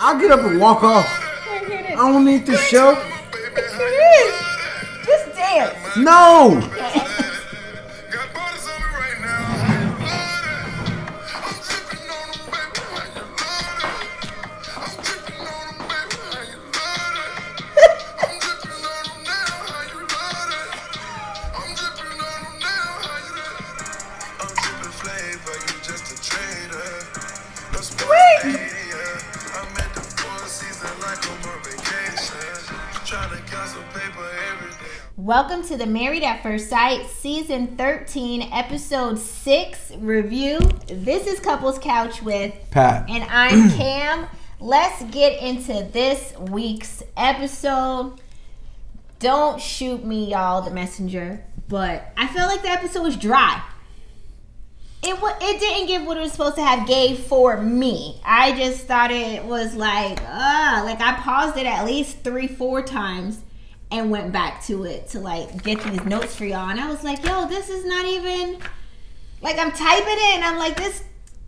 I'll get up and walk off. I don't need the show. Just dance. No. Welcome to the Married at First Sight Season 13, Episode 6 review. This is Couples Couch with Pat. And I'm Cam. Let's get into this week's episode. Don't shoot me, y'all, the messenger. But I felt like the episode was dry. It didn't give what it was supposed to have gave for me. I just thought it was like I paused it at least 3-4 times and went back to it to like get these notes for y'all. And I was like, yo, this is not even like I'm typing it and I'm like this.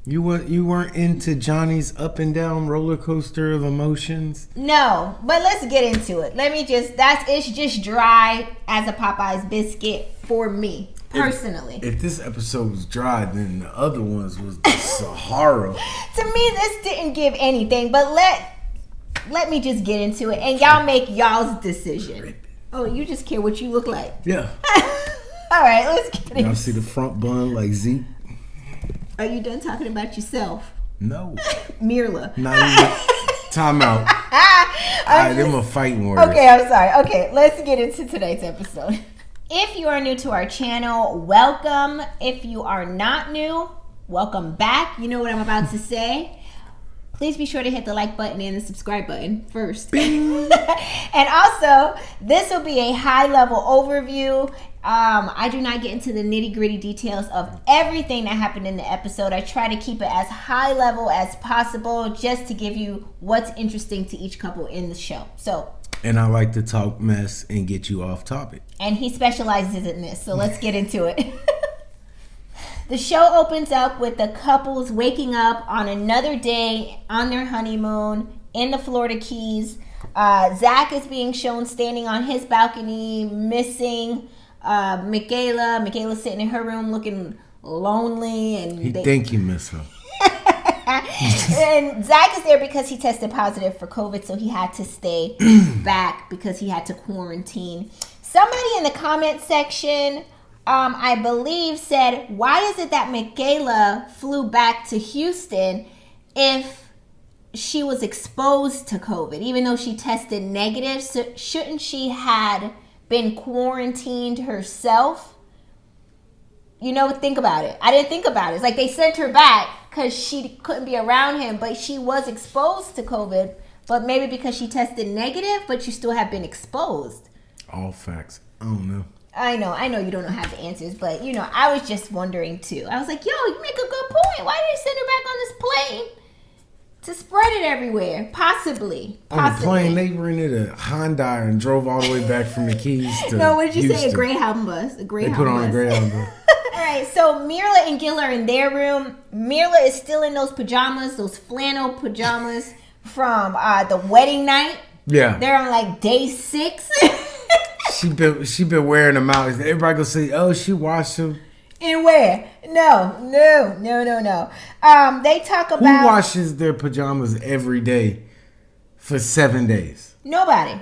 You weren't into Johnny's up and down roller coaster of emotions? No, but let's get into it. It's just dry as a Popeye's biscuit for me. Personally, if this episode was dry, then the other ones was the Sahara. To me, this didn't give anything. But let me just get into it, and y'all make y'all's decision. Oh, you just care what you look like? Yeah. All right, let's get it. Y'all see the front bun like Zeke? Are you done talking about yourself? No. Mirla. Not even. Time out. Them are fighting words. Okay, I'm sorry. Okay, let's get into today's episode. If you are new to our channel, welcome. If you are not new, welcome back. You know what I'm about to say. Please be sure to hit the like button and the subscribe button first. And also, this will be a high-level overview. I do not get into the nitty-gritty details of everything that happened in the episode. I try to keep it as high-level as possible just to give you what's interesting to each couple in the show. And I like to talk mess and get you off topic. And he specializes in this, so let's get into it. The show opens up with the couples waking up on another day on their honeymoon in the Florida Keys. Zach is being shown standing on his balcony, missing Michaela. Michaela's sitting in her room looking lonely. And think he miss her. And Zach is there because he tested positive for COVID, so he had to stay back because he had to quarantine. Somebody in the comment section, I believe, said, why is it that Michaela flew back to Houston if she was exposed to COVID, even though she tested negative? So shouldn't she had been quarantined herself? You know, think about it. I didn't think about it. It's like they sent her back because she couldn't be around him, but she was exposed to COVID, but maybe because she tested negative, but you still have been exposed. All facts. I don't know. I know you don't have the answers, but you know, I was just wondering too. I was like, yo, you make a good point. Why did they send her back on this plane to spread it everywhere? Possibly. On the plane, they rented a Hyundai and drove all the way back from the Keys to No, what did you Houston. say? A Greyhound bus. A Greyhound They put on bus. a Greyhound bus. All right, so Mirla and Gil are in their room. Mirla is still in those pajamas, those flannel pajamas from the wedding night. Yeah. They're on like day 6. She been wearing them out. Everybody gonna say, oh, she washed them. And where? No. They talk about... Who washes their pajamas every day for 7 days? Nobody.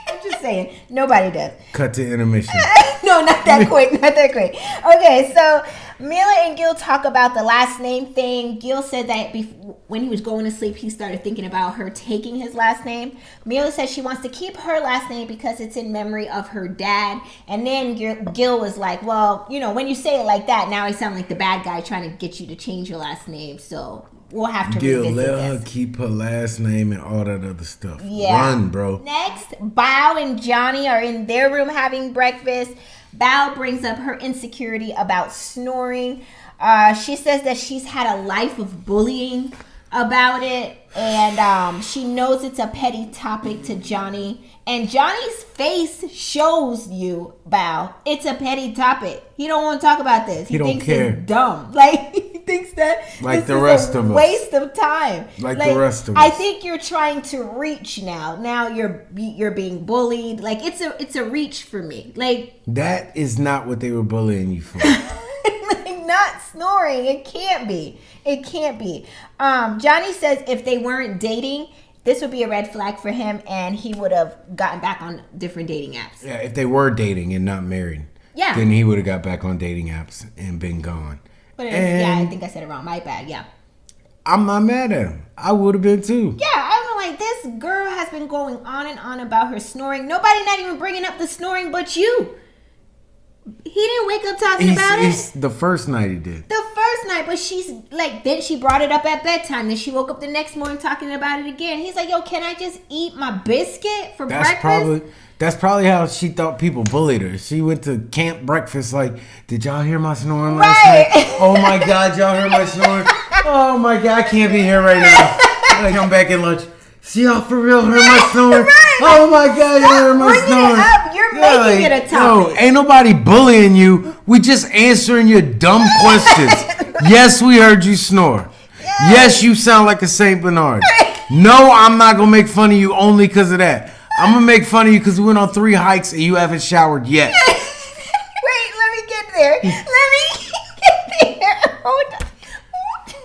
I'm just saying, nobody does. Cut to intermission. No, not that quick. Okay, so Mila and Gil talk about the last name thing. Gil said that when he was going to sleep, he started thinking about her taking his last name. Mila says she wants to keep her last name because it's in memory of her dad. And then Gil was like, well, you know, when you say it like that, now I sound like the bad guy trying to get you to change your last name. So we'll have to revisit let this. her keep her last name and all that other stuff. Yeah. Run, bro. Next, Bao and Johnny are in their room having breakfast. Bao brings up her insecurity about snoring. She says that she's had a life of bullying about it, and she knows it's a petty topic to Johnny. And Johnny's face shows you, Bao, it's a petty topic. He don't want to talk about this. He don't thinks care. it's dumb. Like, thinks that like this the is rest a of us. waste of time. Like the rest of us. I think you're trying to reach now. Now you're being bullied. Like it's a reach for me. Like that is not what they were bullying you for. like not snoring. It can't be. It can't be. Johnny says if they weren't dating, this would be a red flag for him, and he would have gotten back on different dating apps. Yeah, if they were dating and not married. Yeah. Then he would have got back on dating apps and been gone. But I think I said it wrong. My bad. Yeah. I'm not mad at him. I would have been too. Yeah, I'm like, this girl has been going on and on about her snoring. Nobody not even bringing up the snoring but you. He didn't wake up talking about it. The first night he did. The first night, but she's like, then she brought it up at bedtime. Then she woke up the next morning talking about it again. He's like, yo, can I just eat my biscuit for breakfast? That's probably how she thought people bullied her. She went to camp breakfast like, did y'all hear my snoring last night? Oh my God, y'all heard my snoring? Oh my God, I can't be here right now. Like, I'm back at lunch. See y'all for real heard my snoring? Right. Oh my God, you heard my snoring. It up. You're making it a topic. No, ain't nobody bullying you. We just answering your dumb questions. Yes, we heard you snore. Yes, you sound like a Saint Bernard. No, I'm not going to make fun of you only because of that. I'm going to make fun of you because we went on 3 hikes and you haven't showered yet. Wait, let me get there. Let me get there. Hold on.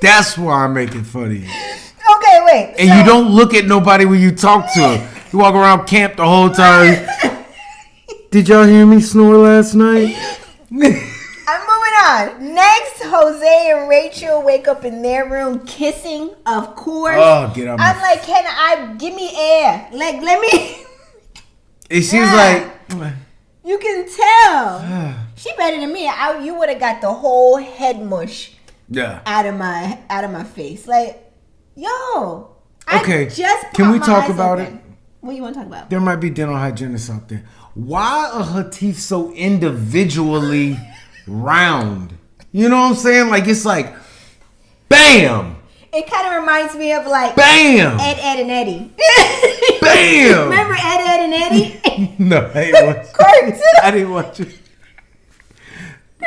That's why I'm making fun of you. Okay, wait. And you don't look at nobody when you talk to them. You walk around camp the whole time. Did y'all hear me snore last night? I'm moving on. Next, Jose and Rachel wake up in their room kissing, of course. Oh, get out. I'm like, give me air. Like, let me. And she was like, you can tell. She better than me. You would have got the whole head mush out of my face. Like, yo. Okay. Can we talk about it? What do you want to talk about? There might be dental hygienists out there. Why are her teeth so individually round? You know what I'm saying? Like, it's like, bam! It kind of reminds me of like bam! Ed, and Eddie. Bam! Remember Ed, and Eddie? No, I didn't watch it. I didn't watch it.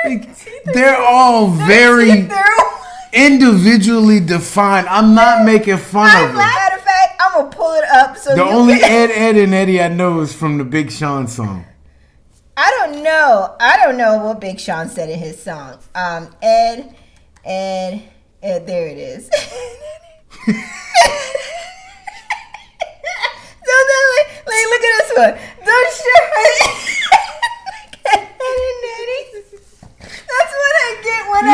Like, they're all very individually defined. I'm not making fun of them. Matter of fact, I'm going to pull it up. So the only Ed, and Eddie I know is from the Big Sean song. I don't know what Big Sean said in his song. Ed, there it is. Look at this one. Don't show Ed and Eddie. That's what I get when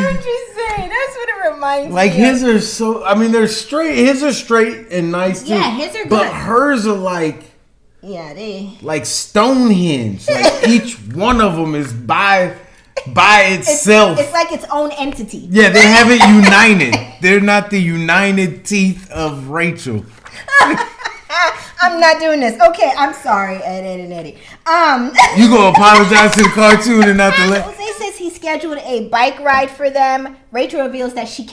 I'm just saying. That's what it reminds me. Like his are so. I mean, they're straight. His are straight and nice too. Yeah, his are good. But hers are like. Yeah, they. Like Stonehenge. Like each one of them is by itself. It's like its own entity. Yeah, they haven't united. They're not the united teeth of Rachel. I'm not doing this. Okay, I'm sorry, Ed and Eddie. You gonna apologize to the cartoon and not the Jose says he scheduled a bike ride for them. Rachel reveals that she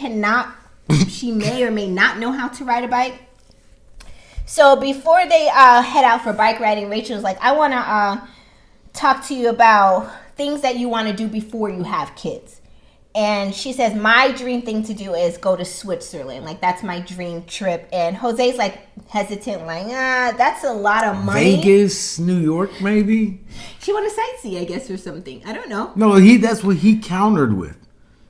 may or may not know how to ride a bike. So before they head out for bike riding, Rachel's like, I want to talk to you about things that you want to do before you have kids. And she says, my dream thing to do is go to Switzerland. Like, that's my dream trip. And Jose's like hesitant, like, that's a lot of money. Vegas, New York, maybe? She want to sightsee, I guess, or something. I don't know. No, that's what he countered with.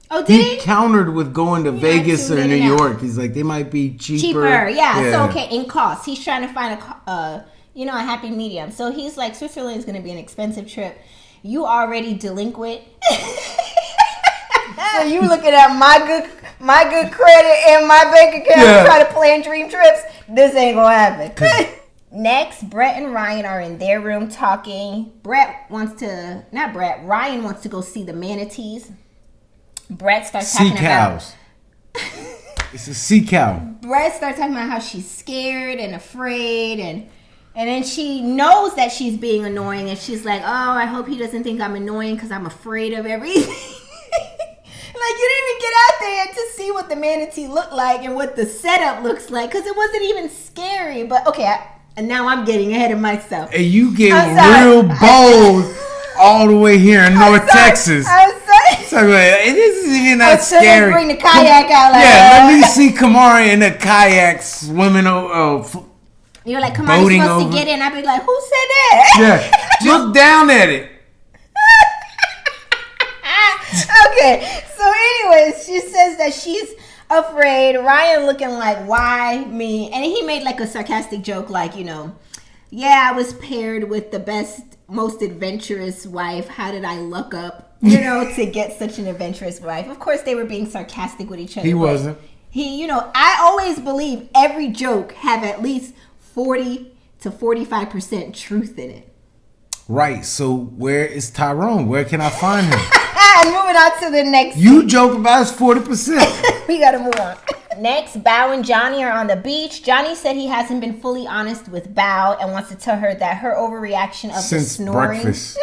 Oh, did he? He countered with going to Vegas or New York. He's like, they might be cheaper. Yeah. So, okay, in cost. He's trying to find a happy medium. So he's like, Switzerland is going to be an expensive trip. You already delinquent. So you looking at my good credit and my bank account try to plan dream trips? This ain't gonna happen. Next, Brett and Ryan are in their room talking. Ryan wants to go see the manatees. Brett starts talking about it's a sea cow. Brett starts talking about how she's scared and afraid, and then she knows that she's being annoying, and she's like, oh, I hope he doesn't think I'm annoying because I'm afraid of everything. Like, you didn't even get out there to see what the manatee looked like and what the setup looks like, because it wasn't even scary. But, okay, and now I'm getting ahead of myself. And you get real bold all the way here in North Texas. I'm sorry. So, this is even not scary. Bring the kayak out. Like, let me see Kamari in a kayak swimming. You're like, Kamari's supposed to get in. I'd be like, who said that? Yeah, look down at it. Okay, so anyways, she says that she's afraid. Ryan looking like, why me? And he made like a sarcastic joke like, I was paired with the best, most adventurous wife. How did I look up, to get such an adventurous wife? Of course, they were being sarcastic with each other. He wasn't. I always believe every joke have at least 40 to 45% truth in it. Right. So where is Tyrone? Where can I find him? And moving on to the next. You joke about his 40%. We gotta move on. Next, Bao and Johnny are on the beach. Johnny said he hasn't been fully honest with Bao and wants to tell her that her overreaction of the snoring. Breakfast.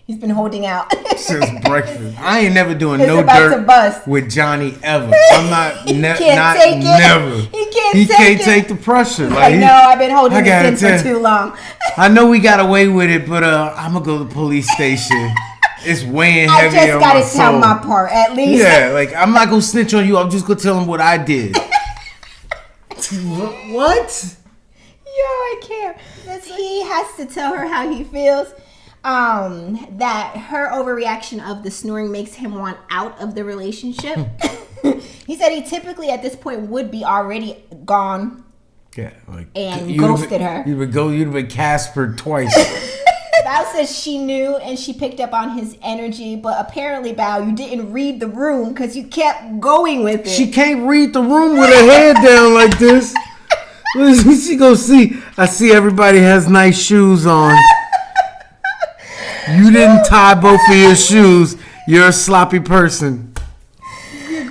He's been holding out. Since breakfast. I ain't never doing no dirt with Johnny ever. I'm not never. He can't take the pressure. Like, no, I've been holding this in for too long. I know we got away with it, but I'm gonna go to the police station. It's weighing heavy on my soul. I just gotta tell my part, at least. Yeah, like, I'm not gonna snitch on you. I'm just gonna tell him what I did. What? Yo, I can't. He has to tell her how he feels. That her overreaction of the snoring makes him want out of the relationship. He said he typically at this point would be already gone. Yeah, like, and ghosted her. You'd have been Casper twice. Bao says she knew and she picked up on his energy, but apparently, Bao, you didn't read the room because you kept going with it. She can't read the room with her head down like this. She gonna see. I see everybody has nice shoes on. You didn't tie both of your shoes. You're a sloppy person.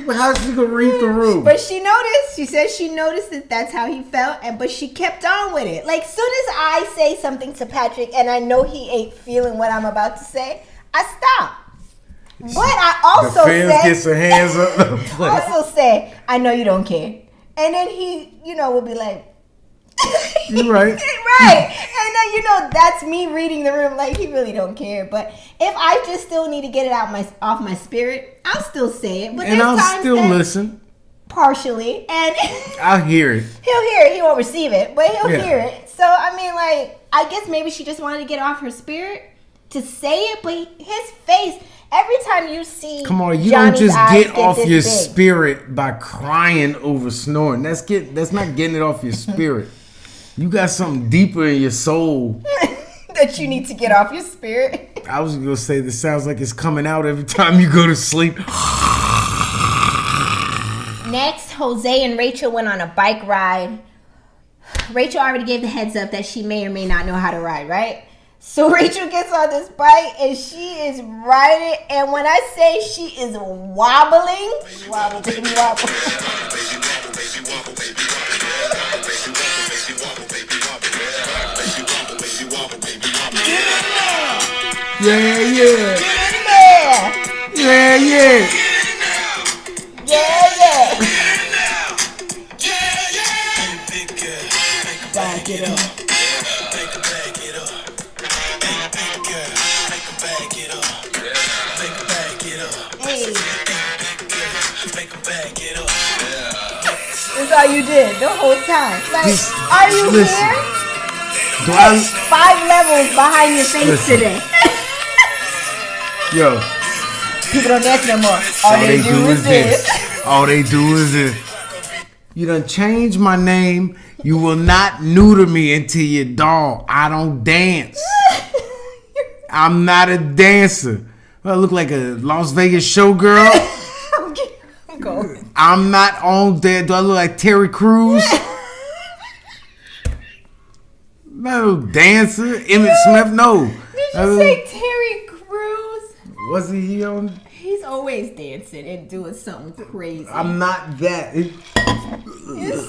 How's she gonna read the room? But she noticed. She said she noticed that that's how he felt, but she kept on with it. Like, soon as I say something to Patrick and I know he ain't feeling what I'm about to say, I stop. But I also gets her hands up. Also say, I know you don't care, and then he, will be like, you're right. Right. And then, that's me reading the room like he really don't care. But if I just still need to get it off my spirit, I'll still say it. But and I'll still listen. Partially. And I'll hear it. He'll hear it. He won't receive it, but he'll hear it. So, I guess maybe she just wanted to get off her spirit to say it. But his face, every time you see Come on, you Johnny's don't just get off your big. spirit by crying over snoring. That's not getting it off your spirit. You got something deeper in your soul that you need to get off your spirit. I was gonna say this sounds like it's coming out every time you go to sleep. Next, Jose and Rachel went on a bike ride. Rachel already gave the heads up that she may or may not know how to ride, right? So Rachel gets on this bike and she is riding, and when I say she is wobbling, wobble, baby, wobble. Yeah. Yeah. Back it up. Hey. That's all you did the whole time. Like, are you here? 5 levels behind your face today. Yo. People don't dance no more. All they do is this. All they do is this. You done changed my name. You will not neuter me into your dog. I don't dance. I'm not a dancer. I look like a Las Vegas showgirl. I'm not on there. Do I look like Terry Crews? No dancer. Emmett Smith, no. Did you say Terry Crews? Wasn't he on? He's always dancing and doing something crazy. I'm not that. You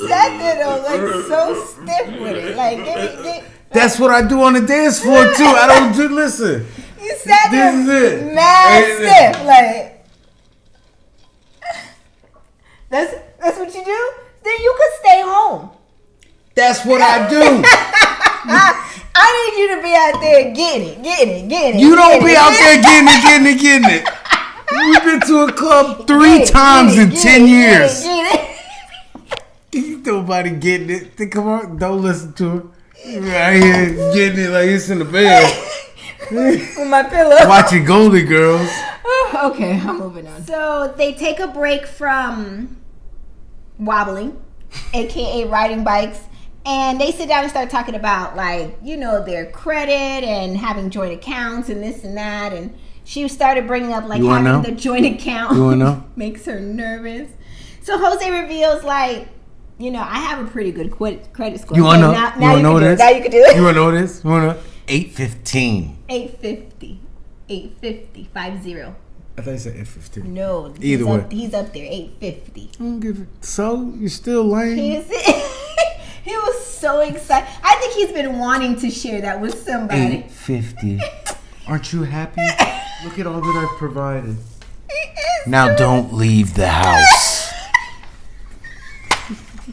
sat there though, like so stiff with it. Like, that's what I do on the dance floor too. I don't do. Listen. You sat there this is it. Mad stiff, like. That's what you do? Then you could stay home. That's what I do. I need you to be out there getting it. You don't be out there getting it. We've been to a club 3 times in 10 years. Ain't nobody getting it. Come on, don't listen to her. Right here getting it like it's in the bed. With my pillow. Watching Goldie Girls. Okay, I'm moving on. So they take a break from wobbling, aka riding bikes, and they sit down and start talking about, like, you know, their credit and having joint accounts and this and that. And she started bringing up, like, having the joint account. You wanna know? Makes her nervous. So Jose reveals, like, you know, I have a pretty good credit score. You want to know? Now you want to know this? Now you can do it. You want to know this? You want to know? 815. 850. 850. 50. I thought you said 815. No. Either way. He's up there. 850. I don't give it. So? You're still lame? He was so excited. I think he's been wanting to share that with somebody. 850. Aren't you happy? Look at all that I've provided. Now don't leave the house.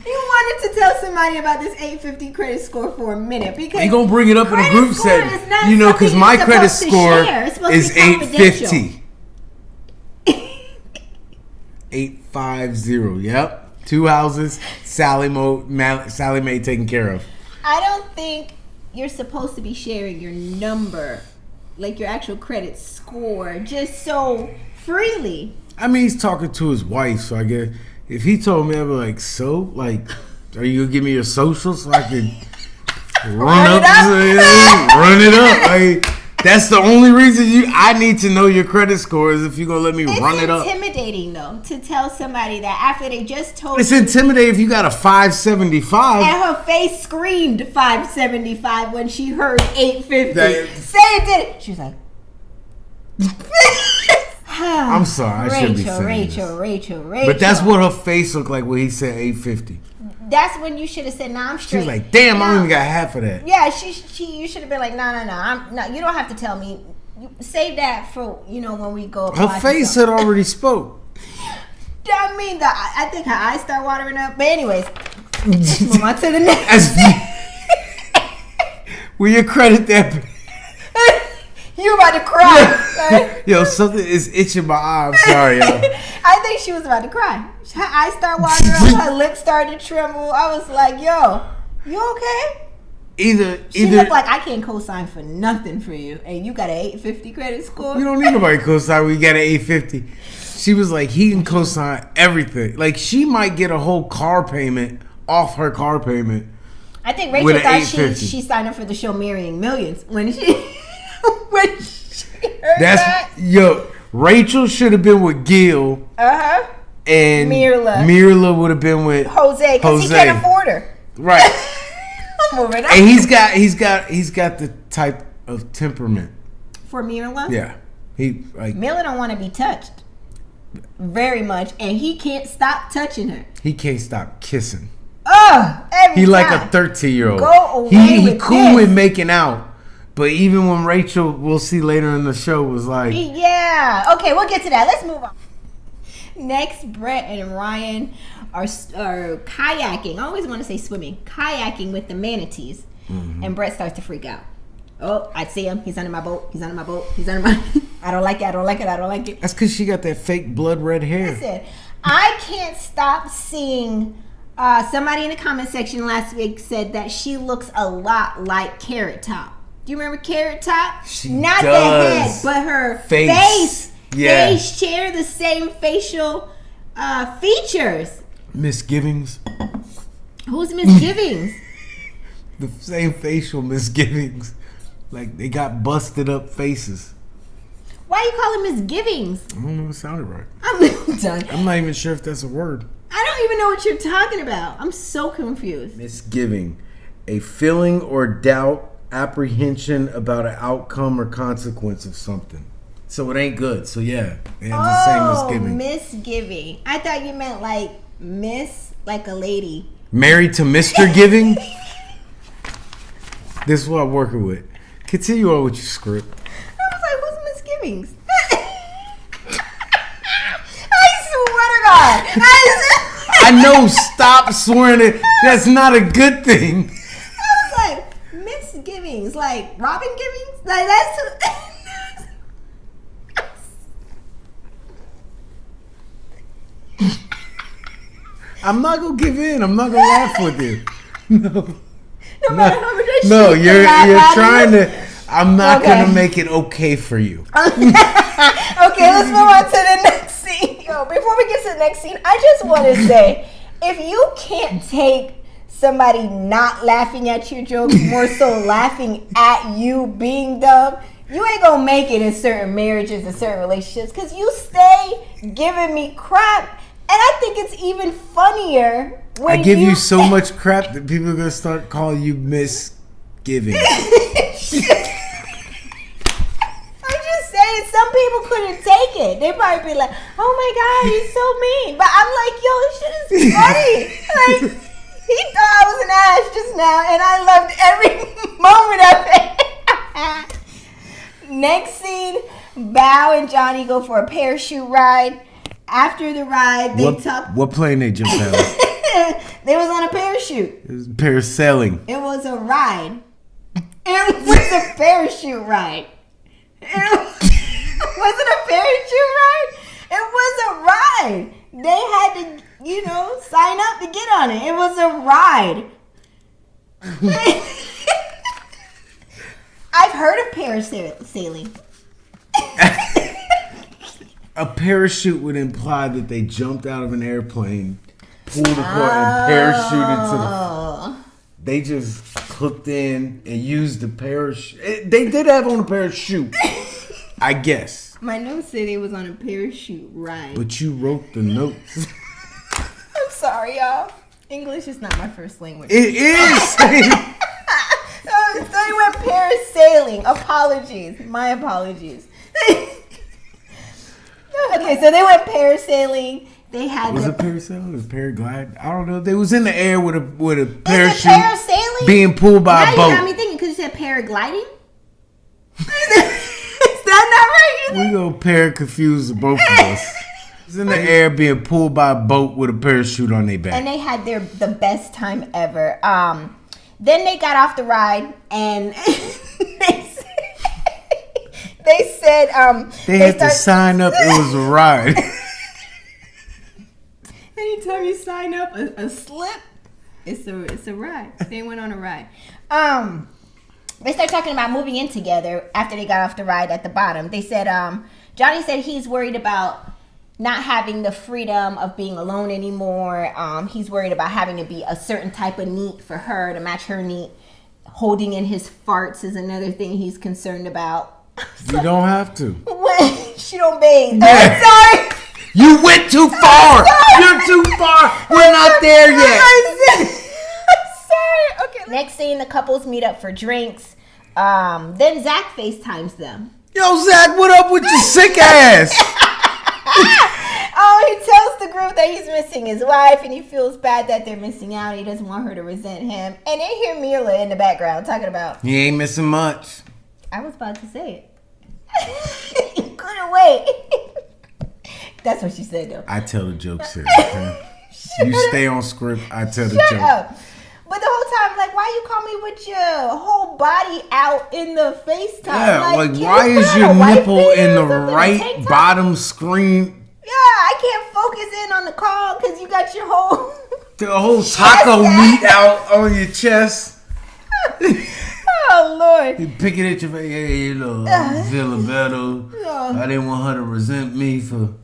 He wanted to tell somebody about this 850 credit score for a minute because he gonna bring it up in a group setting, you know, because my credit score is 850. 850. Yep, 2 houses. Sally Mae taken care of. I don't think you're supposed to be sharing your number, like your actual credit score, just so freely. I mean, he's talking to his wife, so I guess. If he told me, I'd be like, so? Like, are you going to give me your social so I can run it up? Like, that's the only reason I need to know your credit score is if you're going to let me run it up. It's intimidating, though, to tell somebody that after they just told you. It's intimidating if you got a 575. And her face screamed 575 when she heard 850. Say it did it. She was like... I'm sorry, I shouldn't be saying Rachel. But that's what her face looked like when he said 850. That's when you should have said, "Nah, I'm straight." She was like, "Damn, I don't even got half of that." Yeah, you should have been like, "No, you don't have to tell me. Save that for when we go." Her face had already spoke. I mean, I think her eyes start watering up. But anyways, let's move on to the next. Will you credit that? You about to cry. Right? Yo, something is itching my eye. I'm sorry, yo. I think she was about to cry. Her eyes started watering up. Her lips started to tremble. I was like, yo, you okay? She looked like I can't co-sign for nothing for you. And you got an 850 credit score? You don't need nobody co-sign when you got an 850. She was like, he can co-sign everything. Like, she might get a whole car payment off her car payment. I think Rachel thought she signed up for the show Marrying Millions when she... when she heard that. Yo, Rachel should have been with Gil. And Mirla would have been with Jose because he can't afford her. Right. Moving on. And he's got the type of temperament. For Mirla? Yeah. Mirla don't want to be touched very much, and he can't stop touching her. He can't stop kissing. Every time. Like a 13-year-old. Go away He with making out. But even when Rachel, we'll see later in the show, was like... Yeah. Okay, we'll get to that. Let's move on. Next, Brett and Ryan are kayaking. I always want to say swimming. Kayaking with the manatees. Mm-hmm. And Brett starts to freak out. Oh, I see him. He's under my boat. I don't like it. That's because she got that fake blood red hair. Listen, I can't stop seeing... somebody in the comment section last week said that she looks a lot like Carrot Top. Do you remember Carrot Top? Not the head, but her face. Yeah. They share the same facial features. Misgivings. Who's Misgivings? The same facial misgivings. Like they got busted up faces. Why you call it Misgivings? I don't know. It sounded right. I'm done. I'm not even sure if that's a word. I don't even know what you're talking about. I'm so confused. Misgiving. A feeling or doubt, apprehension about an outcome or consequence of something. So it ain't good. So yeah, they have the same misgiving. Misgiving. I thought you meant like miss, like a lady. Married to Mr. Giving? This is what I'm working with. Continue on with your script. I was like, who's Misgivings? I swear to God. I know, stop swearing it. That's not a good thing. I was like, Misgivings, like Robin Givings? Like that's I'm not gonna give in. I'm not gonna laugh with you. No. No matter how much I No, shake you're the trying to. I'm not gonna make it okay for you. Okay, let's move on to the next scene. Yo, before we get to the next scene, I just want to say, if you can't take somebody not laughing at your jokes, more so laughing at you being dumb, you ain't gonna make it in certain marriages and certain relationships, because you stay giving me crap, and I think it's even funnier when I give you so much crap that people are gonna start calling you misgivings. I'm just saying, some people couldn't take it. They'd probably be like, "Oh my god, he's so mean," but I'm like, "Yo, this shit is funny." Like, he thought I was an ass just now, and I loved every moment of it. Next scene, Bao and Johnny go for a parachute ride. After the ride, they talk. What plane they jumped out of? They was on a parachute. It was parasailing. It was a ride. It was a parachute ride. Was it a parachute ride? It was a ride. They had to, sign up to get on it. It was a ride. I've heard of parasailing. A parachute would imply that they jumped out of an airplane, pulled a cord, and parachuted to the. They just hooked in and used the parachute. They did have on a parachute, I guess. My notes said it was on a parachute ride. But you wrote the notes. I'm sorry, y'all. English is not my first language. It is. So they went parasailing. Apologies. My apologies. Okay, so they went parasailing. They had was it parasailing? Was it paraglide? I don't know. They was in the air with a parachute. Is it parasailing? Being pulled by a boat. You got me thinking because you said paragliding. Is that not right? We gonna confuse both of us. It's in the air being pulled by a boat with a parachute on their back. And they had the best time ever. Then they got off the ride and they said they had to sign up. It was a ride. Anytime you sign up a slip, it's a ride. They went on a ride. They started talking about moving in together after they got off the ride at the bottom. They said Johnny said he's worried about not having the freedom of being alone anymore. He's worried about having to be a certain type of neat for her to match her neat. Holding in his farts is another thing he's concerned about. You don't have to. When she don't bathe. Yeah. Oh, sorry. You went too far. You're too far. We're not there yet. I'm sorry. Okay. Next scene, the couples meet up for drinks. Then Zach FaceTimes them. Yo, Zach, what up with your sick ass? He tells the group that he's missing his wife and he feels bad that they're missing out. He doesn't want her to resent him. And they hear Mila in the background talking about, He ain't missing much. I was about to say it. You couldn't wait. That's what she said, though. I tell the jokes here. Okay? You stay on script. I tell the joke. Up. But the whole time, like, why you call me with your whole body out in the FaceTime? Yeah, like why is your nipple in the right bottom screen? Yeah, I can't focus in on the call because you got your whole... The whole taco meat out on your chest. Oh, Lord. You picking at your face. Hey, I'm feeling better. I didn't want her to resent me for...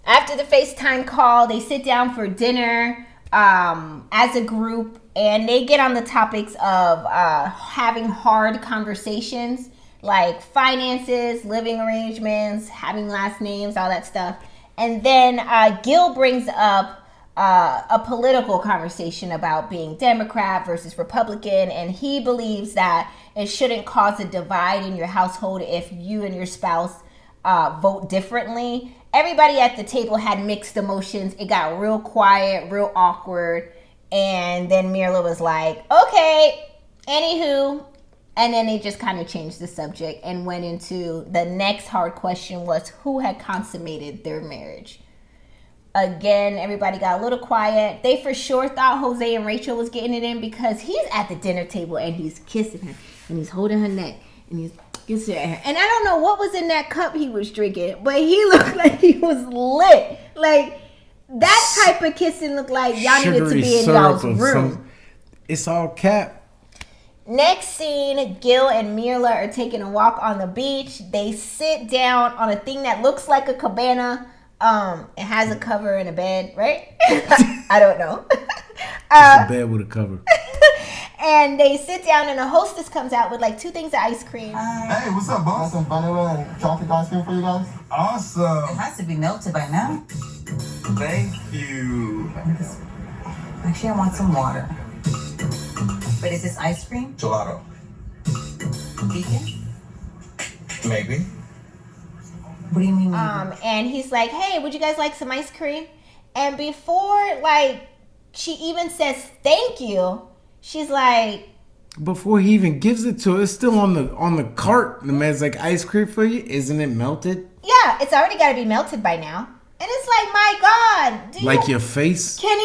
After the FaceTime call, they sit down for dinner as a group, and they get on the topics of having hard conversations like finances, living arrangements, having last names, all that stuff. And then Gil brings up a political conversation about being Democrat versus Republican, and he believes that it shouldn't cause a divide in your household if you and your spouse vote differently. Everybody at the table had mixed emotions. It got real quiet, real awkward. And then Mirla was like, okay, anywho. And then they just kind of changed the subject and went into the next hard question was who had consummated their marriage. Again, everybody got a little quiet. They for sure thought Jose and Rachel was getting it in because he's at the dinner table and he's kissing her and he's holding her neck and he's You see, and I don't know what was in that cup he was drinking, but he looked like he was lit. Like that type of kissing looked like y'all needed to be in y'all's room. It's all cap. Next scene, Gil and Mila are taking a walk on the beach. They sit down on a thing that looks like a cabana. It has a cover and a bed, right? I don't know. It's a bed with a cover. And they sit down, and a hostess comes out with like 2 things of ice cream. Hey, what's up, boss? Some vanilla and chocolate ice cream for you guys. Awesome. It has to be melted by now. Thank you. Actually, I want some water. But is this ice cream Gelato. vegan? Maybe. What do you mean? And he's like, "Hey, would you guys like some ice cream?" And before like she even says thank you, she's like, before he even gives it to her, it's still on the cart. The man's like, ice cream for you? Isn't it melted? "Yeah, it's already got to be melted by now." And it's like, my God, like your face? Can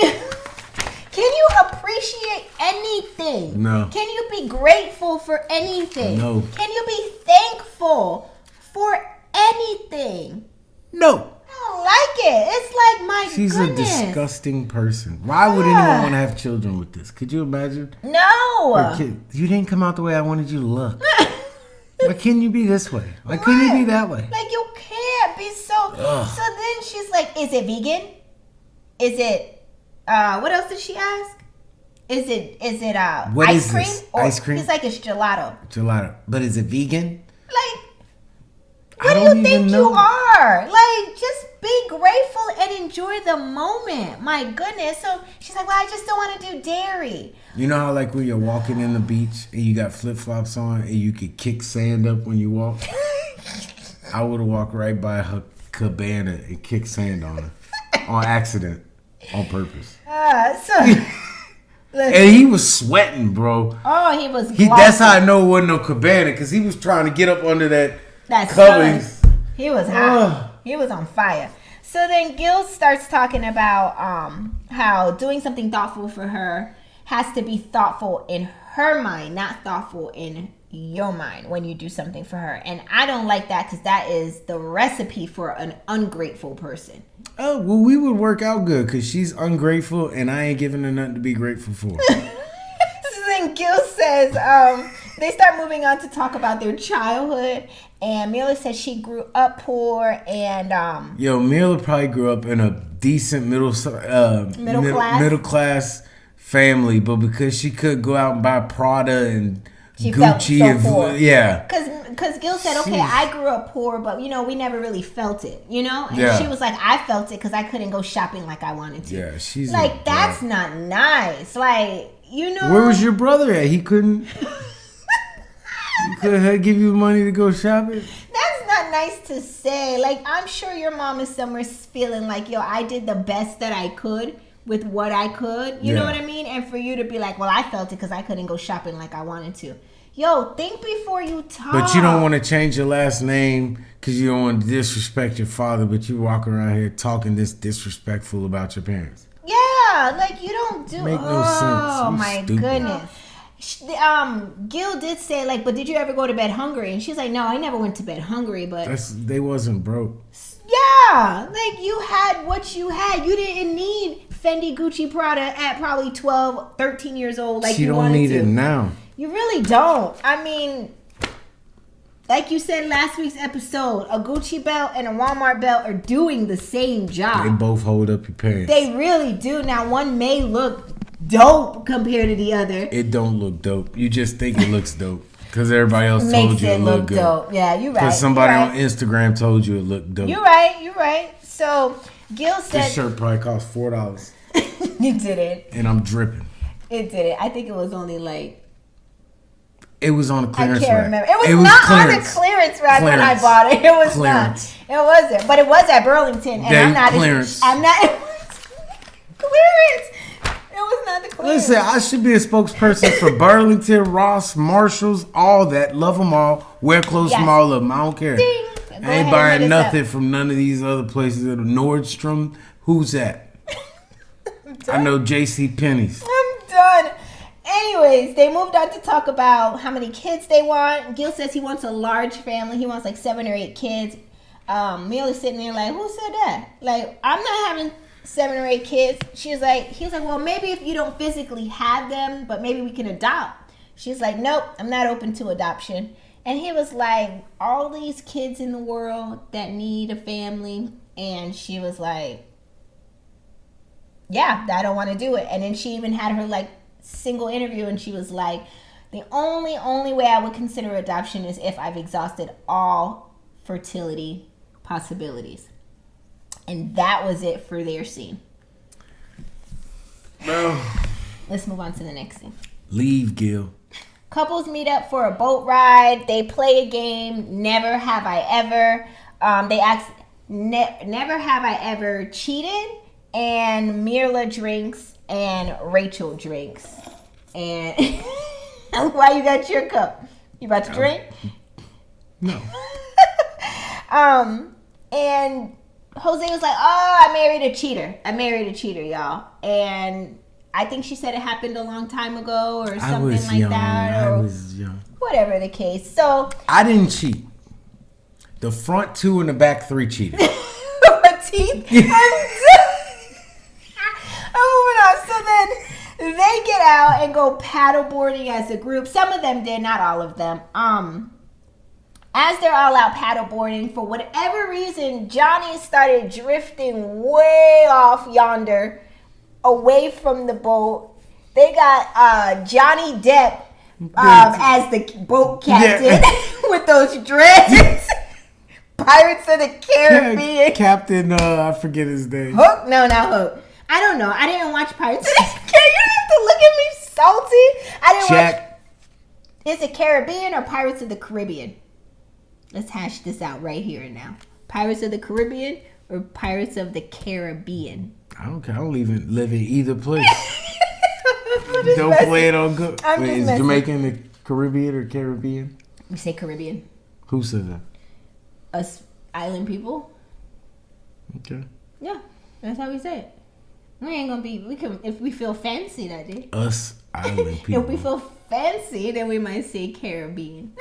you appreciate anything? No. Can you be grateful for anything? No. Can you be thankful for anything? No. I don't like it. It's like, my She's goodness. a disgusting person. Why would anyone want to have children with this? Could you imagine? No. You didn't come out the way I wanted you to look. Why can't you be this way? Why couldn't you be that way? Like, you can't be so. Ugh. So then she's like, "Is it vegan? Is it what else did she ask? Is it What ice is cream?" this? Or Ice cream? He's like, "It's gelato." Gelato. But is it vegan? Like, I what do don't you even think know. you are? Like, just be grateful and enjoy the moment. My goodness. So she's like, "Well, I just don't want to do dairy." You know how like when you're walking in the beach and you got flip-flops on and you could kick sand up when you walk? I would have walked right by her cabana and kicked sand on her. On accident. On purpose. And he was sweating, bro. Oh, he was That's how I know it wasn't no cabana, because he was trying to get up under that cover. He was hot. He was on fire. So then Gil starts talking about how doing something thoughtful for her has to be thoughtful in her mind, not thoughtful in your mind when you do something for her. And I don't like that, because that is the recipe for an ungrateful person. Oh, well, we would work out good, because she's ungrateful and I ain't giving her nothing to be grateful for. So then Gil says, they start moving on to talk about their childhood. And Mila says she grew up poor and... Mila probably grew up in a decent middle class family, but because she could go out and buy Prada and she Gucci felt so poor. Yeah. Because Gil said, okay, I grew up poor, but, we never really felt it, And Yeah. she was like, I felt it because I couldn't go shopping like I wanted to. Yeah, she's like, that's not nice. Like, Where was your brother at? He couldn't... He couldn't give you money to go shopping? That's not nice to say. Like, I'm sure your mom is somewhere feeling like, I did the best that I could with what I could. You know what I mean? And for you to be like, well, I felt it because I couldn't go shopping like I wanted to. Think before you talk. But you don't want to change your last name because you don't want to disrespect your father, but you walk around here talking this disrespectful about your parents. Yeah, like, you don't do... Make no sense. Oh, my stupid. goodness. Gil did say, like, but did you ever go to bed hungry? And she's like, no, I never went to bed hungry, but... They wasn't broke. Yeah, like, you had what you had. You didn't need Fendi, Gucci, Prada at probably 12, 13 years old like you wanted to. She don't need it now. You really don't. I mean, like you said last week's episode, a Gucci belt and a Walmart belt are doing the same job. They both hold up your pants. They really do. Now, one may look dope compared to the other. It don't look dope. You just think it looks dope because everybody else told you it looked good. Dope. Yeah, you're right. Because somebody on Instagram told you it looked dope. You're right. So Gil said this shirt probably cost $4. You did it. And I'm dripping. It did it. I think it was only like... It was on a clearance rack. I can't remember. It was not on the clearance rack when I bought it. It was clearance. not. It wasn't. But it was at Burlington. And I'm not... Clearance. I'm not... Clearance. It was not the clearance. Listen, I should be a spokesperson for Burlington, Ross, Marshalls, all that. Love them all. Wear clothes from all of them. I don't care. Ding. I ain't buying nothing from none of these other places. Nordstrom. Who's that? I know J.C. Penney's. I'm done. Anyways, they moved on to talk about how many kids they want. Gil says he wants a large family. He wants like 7 or 8 kids. Miel is sitting there like, who said that? Like, I'm not having 7 or 8 kids. He was like, well, maybe if you don't physically have them, but maybe we can adopt. She's like, nope, I'm not open to adoption. And he was like, all these kids in the world that need a family. And she was like, yeah, I don't want to do it. And then she even had her like single interview, and she was like, the only way I would consider adoption is if I've exhausted all fertility possibilities. And that was it for their scene. Bro. Let's move on to the next scene. Leave, Gil. Couples meet up for a boat ride. They play a game, Never Have I Ever. They ask, Never Have I Ever Cheated? And Mirla drinks and Rachel drinks. And why you got your cup? You about to drink? No. And Jose was like, oh, I married a cheater, y'all. And I think she said it happened a long time ago or something like that. I Or was young. whatever the case. So I didn't cheat. The front 2 and the back 3 cheated. teeth. I'm moving on. So then they get out and go paddleboarding as a group. Some of them did, not all of them. As they're all out paddleboarding, for whatever reason, Johnny started drifting way off yonder, away from the boat. They got Johnny Depp as the boat captain with those dreads. Pirates of the Caribbean. Captain, I forget his name. Hook? No, not Hook. I don't know. I didn't watch Pirates of the Caribbean. You have to look at me salty. I didn't watch. Is it Caribbean or Pirates of the Caribbean? Let's hash this out right here and now. Pirates of the Caribbean or Pirates of the Caribbean? I don't care. I don't even live in either place. Don't play it on good. Wait, is Jamaican the Caribbean or Caribbean? We say Caribbean. Who said that? Us island people. Okay. Yeah, that's how we say it. We ain't gonna be. We can if we feel fancy that day. Us island people. If we feel fancy, then we might say Caribbean.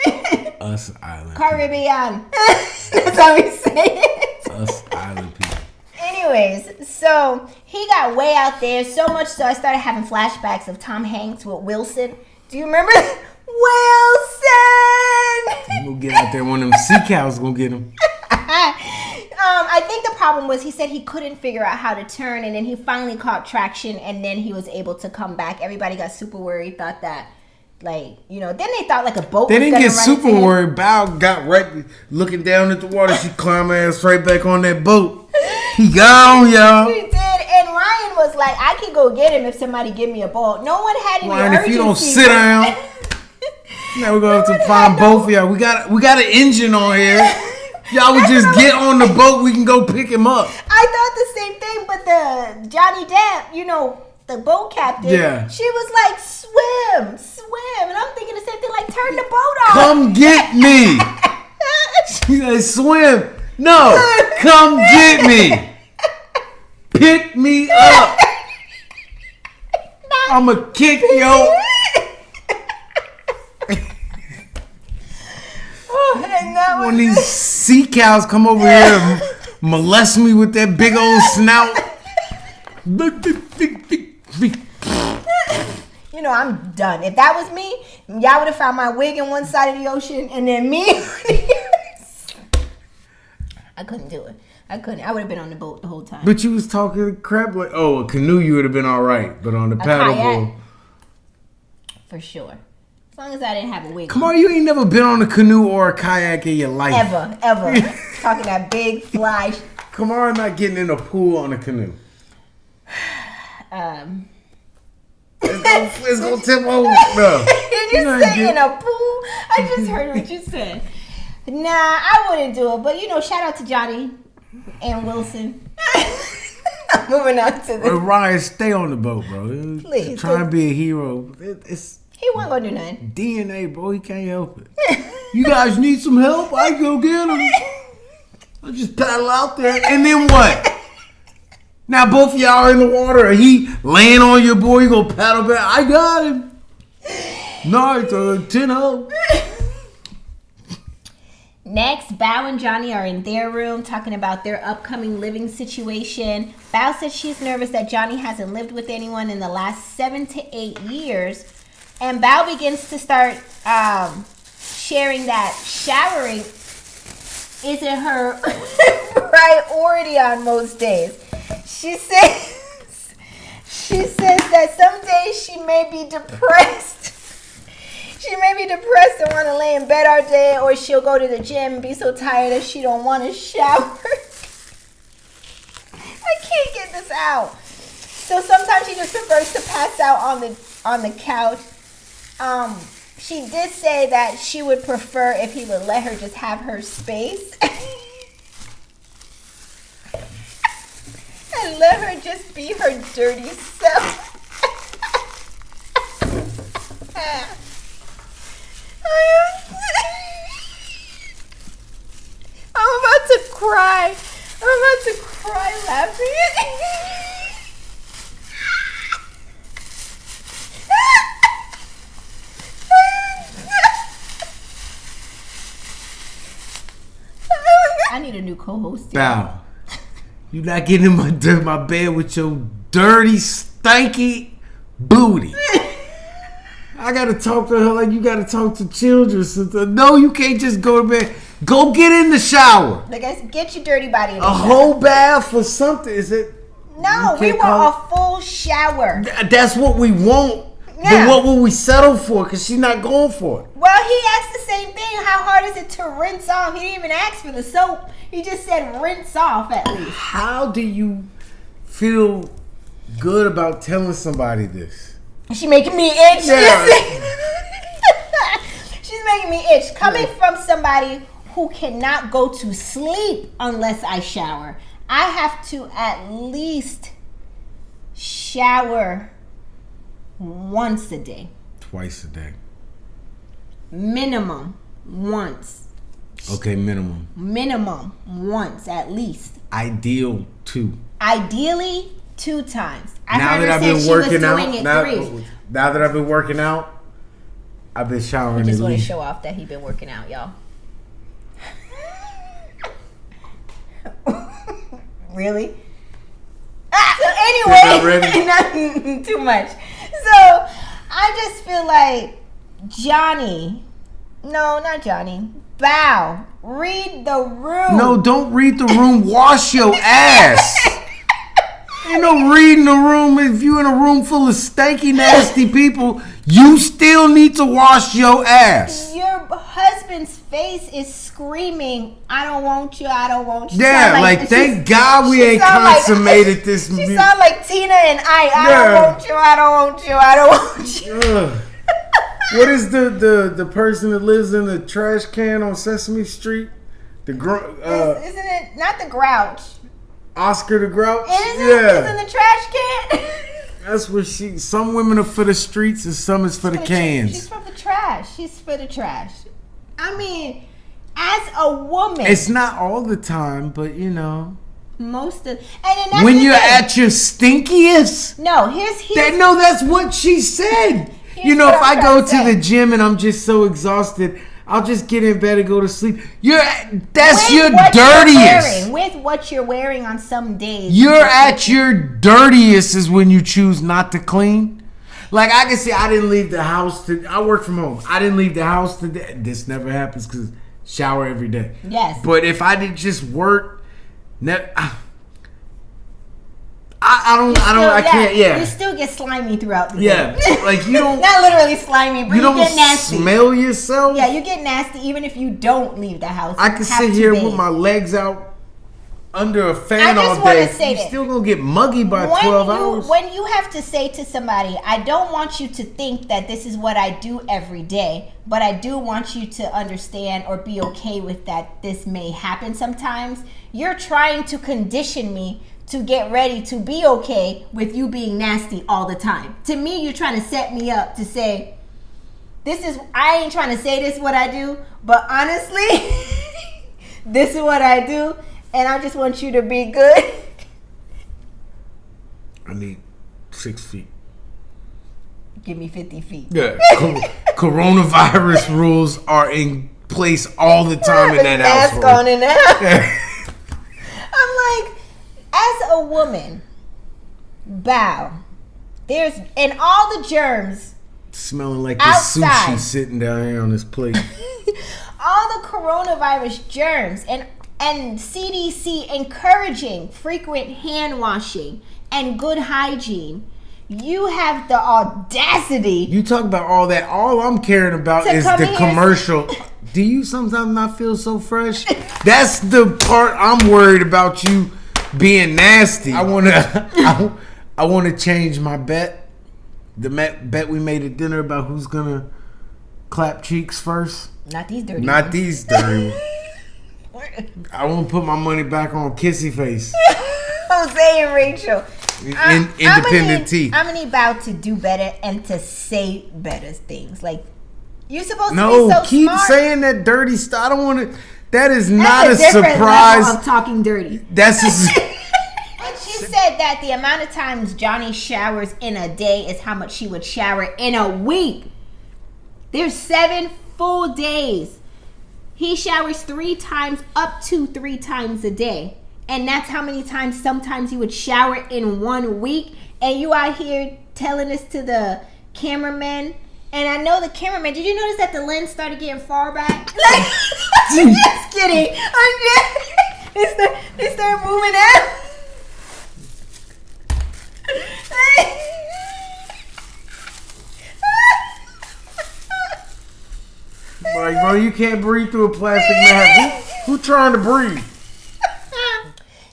Us island. Caribbean. That's how we say it. Us island people. Anyways, so he got way out there, so much so I started having flashbacks of Tom Hanks with Wilson. Do you remember? Wilson! He's gonna get out there. One of them sea cows gonna get him. I think the problem was he said he couldn't figure out how to turn, and then he finally caught traction, and then he was able to come back. Everybody got super worried, thought that, like, you know, then they thought like a boat They was didn't gonna get run super into him. worried. Bao got right looking down at the water. She climbed her ass right back on that boat. He gone, y'all. He did, and Ryan was like, I can go get him if somebody give me a boat. No one had any Ryan, urgency. if you don't sit down, now we're gonna have to find both of y'all. We got an engine on here. Y'all would just get on the boat. We can go pick him up. I thought the same thing, but the Johnny Depp, you know, the boat captain, she was like, swim. And I'm thinking the same thing, like, turn the boat off. Come get me. She said, swim. No, come get me. Pick me up. I'ma kick yo. And that was When these sea cows come over here and molest me with that big old snout. You know, I'm done. If that was me, y'all would have found my wig in one side of the ocean and then me. I couldn't do it. I couldn't. I would have been on the boat the whole time. But you was talking crap like, oh, a canoe you would have been all right. But on the paddleboard. For sure. As long as I didn't have a wig. Come on, you ain't never been on a canoe or a kayak in your life. Ever. Talking that big fly. Kamara not getting in a pool on a canoe. It's gonna tip over. No. Did you say in a pool? I just heard what you said. Nah, I wouldn't do it. But, you know, shout out to Johnny and Wilson. Moving on to the... Ryan, stay on the boat, bro. Please. Try and be a hero. It's He wasn't going to do nothing. DNA, bro. He can't help it. You guys need some help? I go get him. I just paddle out there. And then what? Now both of y'all are in the water. He laying on your boy. You go paddle back. I got him. No, it's a 10-0. Next, Bao and Johnny are in their room talking about their upcoming living situation. Bao says she's nervous that Johnny hasn't lived with anyone in the last 7 to 8 years. And Bao begins to start sharing that showering isn't her priority on most days. She says that some days she may be depressed. She may be depressed and want to lay in bed all day, or she'll go to the gym and be so tired that she don't want to shower. I can't get this out. So sometimes she just prefers to pass out on the couch. She did say that she would prefer if he would let her just have her space. And let her just be her dirty self. I'm about to cry. I'm about to cry laughing. I need a new co-host. Bow. You not getting in my bed with your dirty, stanky booty. I gotta talk to her like you gotta talk to children. Sister. No, you can't just go to bed. Go get in the shower. Like, guys, get your dirty body in the shower. Whole bath or something. Is it? No, we want a full shower. That's what we want. Yeah. But what will we settle for? Because she's not going for it. Well, he asked the same thing. How hard is it to rinse off? He didn't even ask for the soap. He just said rinse off at least. How do you feel good about telling somebody this? She's making me itch. Yeah. She's making me itch. Coming from somebody who cannot go to sleep unless I shower. I have to at least shower once a day. Twice a day. Minimum once. Okay, minimum. Minimum once at least. Ideal 2. Ideally 2 times. Now that I've been working out, now that I've been working out, I've been showering. I just want to show off that he's been working out, y'all. Really? So anyway, not too much. So I just feel like Johnny. No, not Johnny. Bao. Read the room. No, don't read the room. Wash your ass. Ain't no reading the room. If you in a room full of stanky, nasty people, you still need to wash your ass. Your husband's face is screaming, I don't want you, I don't want you. Yeah, like thank God we ain't consummated this. She sound like Tina and I don't want you, I don't want you, I don't want you. What is the person that lives in the trash can on Sesame Street? Isn't it not the Grouch? Oscar the Grouch? It's in the trash can. That's where some women are for the streets and some is for the cans. She's for the trash. She's for the trash. I mean, as a woman. It's not all the time, but you know. Most of and when you're at your stinkiest. No, that's what she said. You know, if I go to the gym and I'm just so exhausted, I'll just get in bed and go to sleep. That's your dirtiest. With what you're wearing on some days. You're at your dirtiest is when you choose not to clean. Like I can say I didn't leave the house I work from home. I didn't leave the house today. This never happens because shower every day. Yes. But if I did just work, I can't. You still get slimy throughout the day. Yeah, like you don't. Not literally slimy, but you get nasty. Smell yourself. Yeah, you get nasty even if you don't leave the house. I can sit here with my legs out under a fan all day. You're still gonna get muggy by 12 hours. When you have to say to somebody, I don't want you to think that this is what I do every day, but I do want you to understand or be okay with that this may happen sometimes. You're trying to condition me to get ready to be okay with you being nasty all the time. To me, you're trying to set me up to say, I ain't trying to say this is what I do, but honestly, this is what I do, and I just want you to be good. I need 6 feet. give me 50 feet. Yeah, coronavirus rules are in place all the time in that mask household. on in that. I'm like, as a woman, bow. There's and all the germs. Smelling like the Outside. sushi sitting down here on this plate. All the coronavirus germs and CDC encouraging frequent hand washing and good hygiene. You have the audacity. You talk about all that. All I'm caring about To is come the in here- commercial. Do you sometimes not feel so fresh? That's the part I'm worried about you being nasty. I wanna change my bet. The bet we made at dinner about who's gonna clap cheeks first. Not these dirty Not ones. these dirty ones. I want to put my money back on Kissy Face. Jose and Rachel. Independent tea. I'm gonna need Bow to do better and to say better things. Like, you supposed to No, be so keep smart. saying that dirty stuff. I don't want to. That is That's not a different surprise. level of talking dirty. That's a. But she said that the amount of times Johnny showers in a day is how much she would shower in a week. There's 7 full days. He showers 3 times, up to 3 times a day. And that's how many times sometimes he would shower in 1 week. And you out here telling this to the cameraman. And I know the cameraman, did you notice that the lens started getting far back? I'm just kidding. They start moving out. Like, bro, you can't breathe through a plastic mask. Who trying to breathe?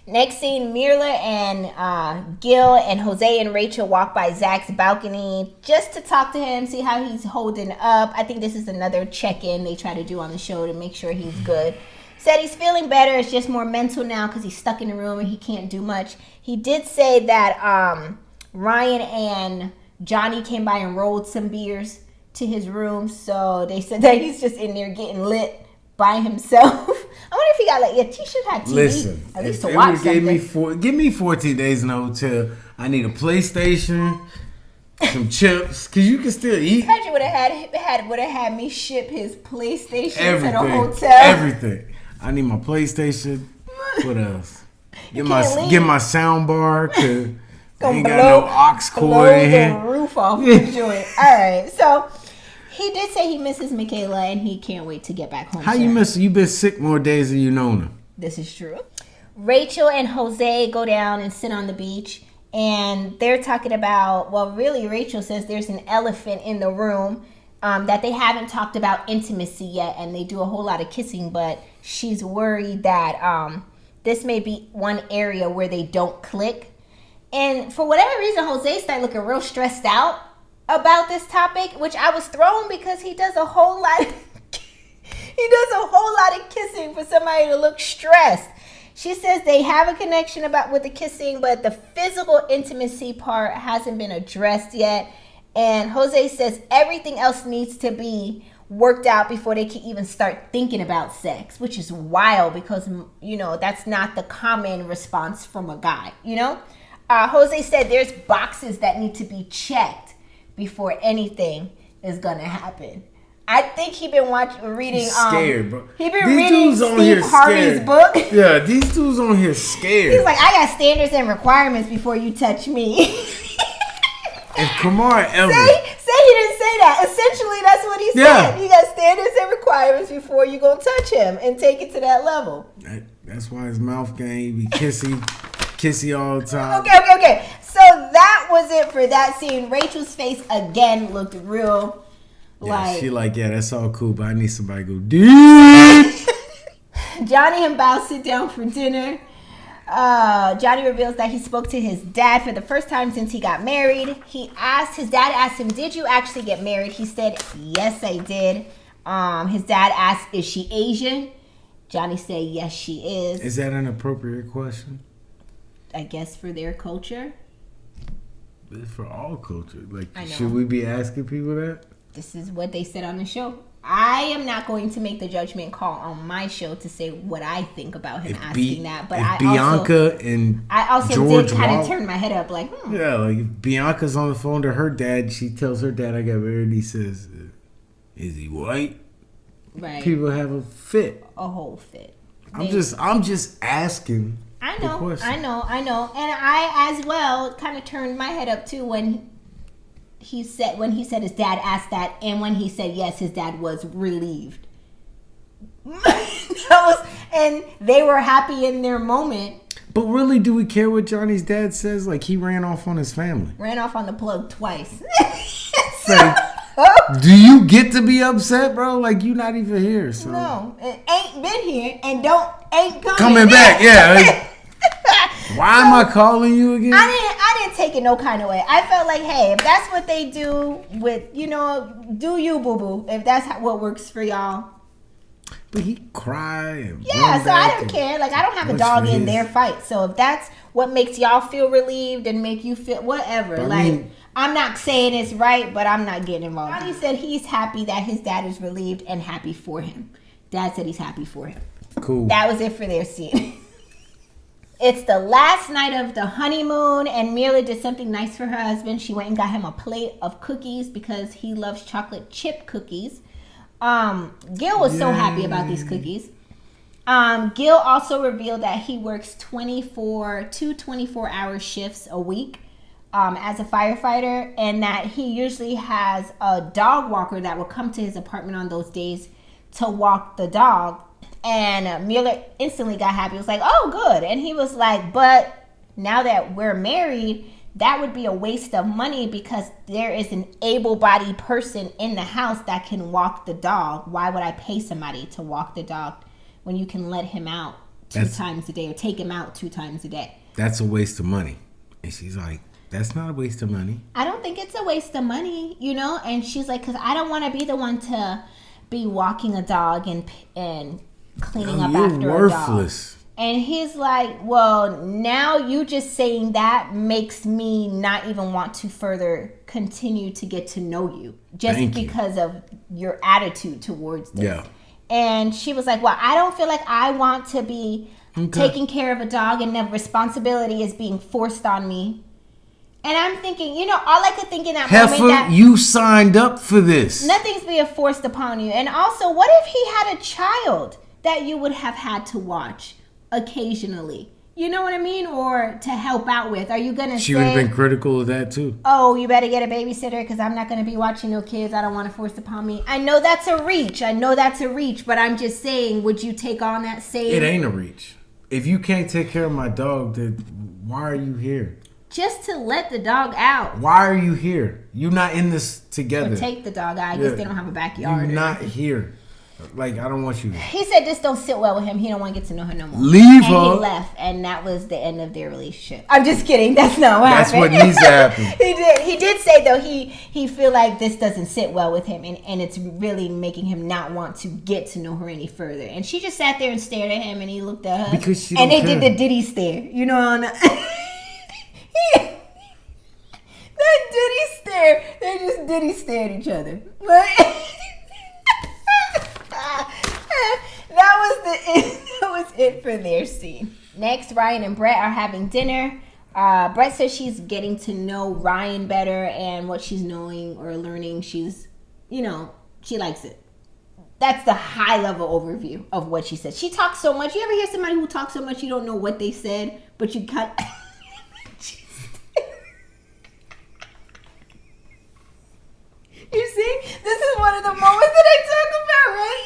Next scene, Mirla and Gil and Jose and Rachel walk by Zach's balcony just to talk to him, see how he's holding up. I think this is another check-in they try to do on the show to make sure he's good. Said he's feeling better. It's just more mental now because he's stuck in the room and he can't do much. He did say that Ryan and Johnny came by and rolled some beers to his room. So they said that he's just in there getting lit by himself. I wonder if he got he should have TV. Listen, at least if to watch gave something. give me 14 days in the hotel. I need a PlayStation, some chips, cause you can still eat. Imagine would have had me ship his PlayStation to the Everything, hotel. everything. I need my PlayStation. What else? Get my sound bar. Ain't got no aux cord in the here. roof off the joint. All right, so he did say he misses Michaela and he can't wait to get back home. How you miss her? You been sick more days than you known her. This is true. Rachel and Jose go down and sit on the beach, and they're talking about, well, really, Rachel says there's an elephant in the room, that they haven't talked about intimacy yet, and they do a whole lot of kissing, but she's worried that this may be one area where they don't click. And for whatever reason, Jose started looking real stressed out about this topic, which I was thrown because he does a whole lot of kissing for somebody to look stressed. She says they have a connection with the kissing, but the physical intimacy part hasn't been addressed yet. And Jose says everything else needs to be worked out before they can even start thinking about sex, which is wild because, that's not the common response from a guy, Jose said there's boxes that need to be checked before anything is going to happen. I think he been reading. He's scared, bro. He been reading Steve Harvey's book. Yeah, these dudes on here scared. He's like, I got standards and requirements before you touch me. If Kamar ever say he didn't say that. Essentially, that's what he said. Yeah. You got standards and requirements before you gonna touch him and take it to that level. That's why his mouth game be kissy all the time. Okay. So that was it for that scene. Rachel's face again looked real. She that's all cool, but I need somebody to go deep. Johnny and Bao sit down for dinner. Johnny reveals that he spoke to his dad for the first time since he got married. His dad asked him, did you actually get married? He said, yes, I did. His dad asked, is she Asian? Johnny said, yes, she is. Is that an appropriate question? I guess for their culture. It's for all culture. I know. Should we be asking people that? This is what they said on the show. I am not going to make the judgment call on my show to say what I think about him asking that. But I Bianca and I also George did kind of Wall- turn my head up like, Yeah, like if Bianca's on the phone to her dad, she tells her dad I got married. He says, "Is he white?" right? People have a fit. A whole fit. I'm just asking. I the know, question. I know, and I as well kind of turned my head up too when he said his dad asked that, and when he said yes, his dad was relieved. And they were happy in their moment. But really, do we care what Johnny's dad says? Like, he ran off on his family. Ran off on the plug twice. Like, do you get to be upset, bro? Like, you not even here. So. No, it ain't been here and ain't Coming back, yeah. Like, why am I calling you again? I didn't take it no kind of way. I felt like, hey, if that's what they do with, do you, boo-boo. If that's what works for y'all. But he cried. And yeah, so I don't care. Like, I don't have a dog in their fight. So if that's what makes y'all feel relieved and make you feel whatever. But like, I'm not saying it's right, but I'm not getting involved. He said he's happy that his dad is relieved and happy for him. Dad said he's happy for him. Cool. That was it for their scene. It's the last night of the honeymoon, and Mila did something nice for her husband. She went and got him a plate of cookies because he loves chocolate chip cookies. Gil was so happy about these cookies. Gil also revealed that he works 24-hour shifts a week as a firefighter, and that he usually has a dog walker that will come to his apartment on those days to walk the dog. And Mueller instantly got happy. He was like, oh, good. And he was like, but now that we're married, that would be a waste of money because there is an able-bodied person in the house that can walk the dog. Why would I pay somebody to walk the dog when you can let him out two times a day or take him out 2 times a day? That's a waste of money. And she's like, that's not a waste of money. I don't think it's a waste of money, And she's like, because I don't want to be the one to be walking a dog and cleaning up after worthless. a dog. And he's like, well, now you just saying that makes me not even want to further continue to get to know you just because of your attitude towards this. Yeah. And she was like, well, I don't feel like I want to be taking care of a dog and the responsibility is being forced on me. And I'm thinking, all I could think in that moment that you signed up for this. Nothing's being forced upon you. And also, what if he had a child that you would have had to watch occasionally? You know what I mean? Or to help out with. Are you going to say... She would have been critical of that too. Oh, you better get a babysitter because I'm not going to be watching no kids. I don't want to force it upon me. I know that's a reach. But I'm just saying, would you take on that same... It ain't a reach. If you can't take care of my dog, then why are you here? Just to let the dog out. Why are you here? You're not in this together. Or take the dog out. I guess they don't have a backyard. You're not here. Like, I don't want you. He said this don't sit well with him. He don't want to get to know her no more. Leave her. And he left, and that was the end of their relationship. I'm just kidding. That's not what happened. That's what needs to happen. He did say though he feel like this doesn't sit well with him, and it's really making him not want to get to know her any further. And she just sat there and stared at him, and he looked at her because she and they did the Diddy stare. That Diddy stare. They just Diddy stared at each other. That was it for their scene. Next, Ryan and Brett are having dinner. Brett says she's getting to know Ryan better, and what she's knowing or learning, she's, she likes it. That's the high level overview of what she said. She talks so much. You ever hear somebody who talks so much you don't know what they said, but you cut. You see, this is one of the moments that I talk about, right?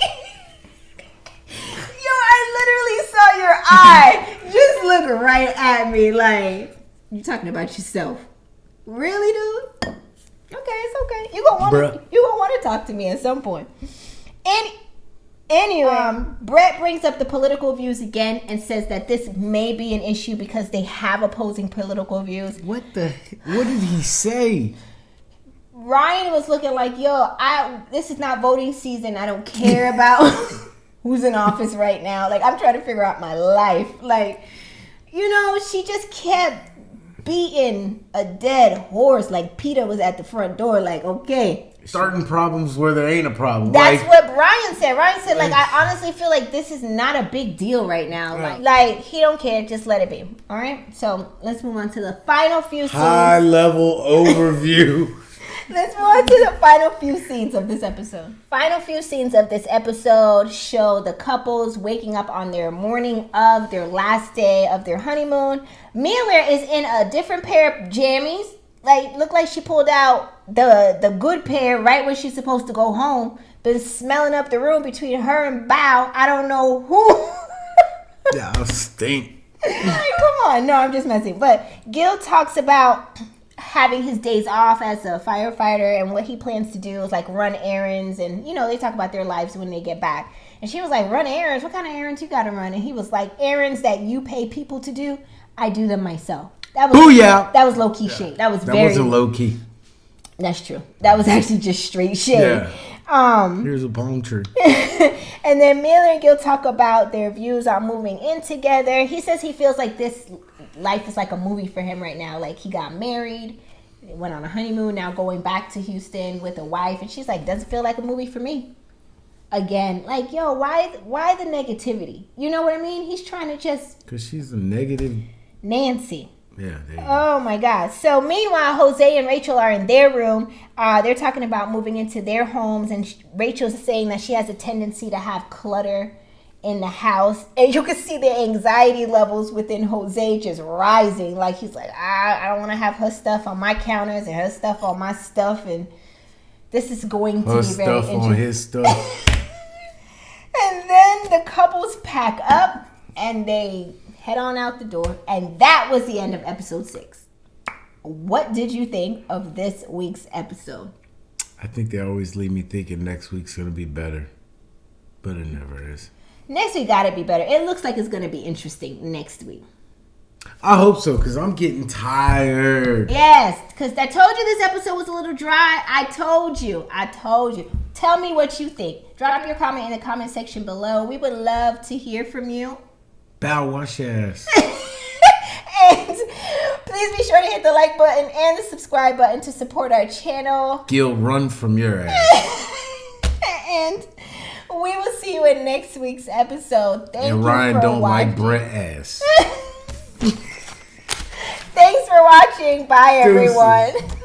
Yo, I literally saw your eye just look right at me like, you talking about yourself. Really, dude? Okay, it's okay. You gonna want to talk to me at some point. Anyway, Brett brings up the political views again and says that this may be an issue because they have opposing political views. What did he say? Ryan was looking like, this is not voting season. I don't care about who's in office right now. Like, I'm trying to figure out my life. Like, she just kept beating a dead horse. Like Peter was at the front door. Like, okay. Starting problems where there ain't a problem. That's what Ryan said. Ryan said, like, I honestly feel like this is not a big deal right now. Like he don't care. Just let it be. All right. So let's move on to the final few scenes. High level overview. Let's move on to the final few scenes of this episode. Final few scenes of this episode show the couples waking up on their morning of their last day of their honeymoon. Miller is in a different pair of jammies. Like, look like she pulled out the good pair right when she's supposed to go home. Been smelling up the room between her and Bao. I don't know who. Yeah, I'll stink. Come on. No, I'm just messing. But Gil talks about having his days off as a firefighter, and what he plans to do is like run errands, and you know, they talk about their lives when they get back. And she was like, run errands? What kind of errands you gotta run? And he was like, errands that you pay people to do, I do them myself. That was that was low key shade. That wasn't low key. That's true. That was actually just straight shade. Yeah. Here's a palm tree. And then Miller and Gil talk about their views on moving in together. He says he feels like this life is like a movie for him right now. Like, he got married, went on a honeymoon, now going back to Houston with a wife, and she's like, doesn't feel like a movie for me. Again, like, yo, why the negativity? You know what I mean? He's trying to just... Because she's a negative... Nancy. Yeah. Oh my God. So meanwhile, Jose and Rachel are in their room. They're talking about moving into their homes, and Rachel's saying that she has a tendency to have clutter in the house, and you can see the anxiety levels within Jose just rising. Like, he's like, I don't want to have her stuff on my counters and her stuff on my stuff, and this is going to be very interesting. On his stuff. And then the couples pack up and they head on out the door, and that was the end of episode 6. What did you think of this week's episode? I think they always leave me thinking next week's gonna be better, but it never is. Next week gotta be better. It looks like it's gonna be interesting next week. I hope so, because I'm getting tired. Yes, because I told you this episode was a little dry. I told you. Tell me what you think. Drop your comment in the comment section below. We would love to hear from you. Bow, wash your ass. And please be sure to hit the like button and the subscribe button to support our channel. Gil, run from your ass. And we will see you in next week's episode. Thank you Ryan for don't watching. like Brett ass. Thanks for watching. Bye, everyone.